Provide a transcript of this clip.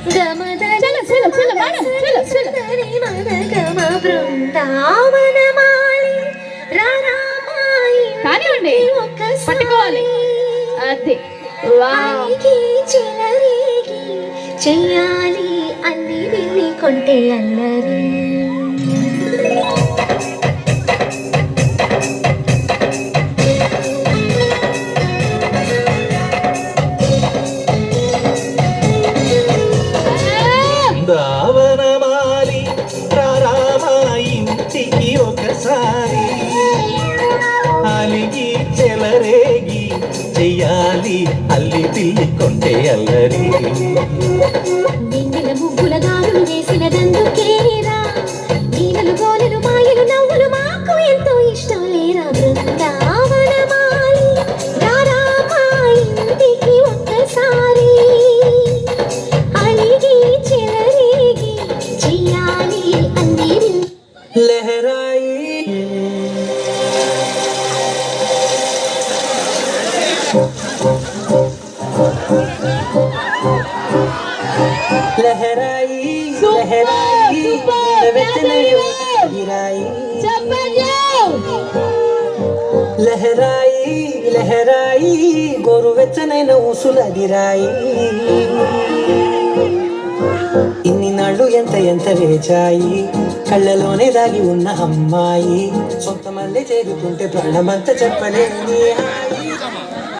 చలో చలో చలో మేడం చలో చలో కానివ్వండి పట్టుకోవాలి అది చెయ్యాలి అల్లి విని కొంటే అల్లరి దావనమాలి రారామా ఇంటికి ఒకసారి అలిగి చెలరేగి చెయ్యాలి అల్లి పిల్లి కొంటే అల్లరి వెన్నెల ముగ్గుల గారులు వేసినదందుకేరా నీలలు గోలలు మాయలు నవ్వులు మాకు ఎంతో ఇష్టం లేరా బృందావనమాలి రారామా ఇంటికి ఒక్కసారి అలిగి చెలరేగి చెయ్యాలి అల్లి లహరాయి లహరాయి లహరాయి లహరాయి లహరాయి గోరువెచ్చనైన ఊసులదిరాయి ఇన్ని నాళ్ళు ఎంత ఎంత వేచాయి కళ్ళలోనే దాగి ఉన్న అమ్మాయి సొంత మళ్ళీ చేరుతుంటే ప్రాణమంతా చెప్పలేని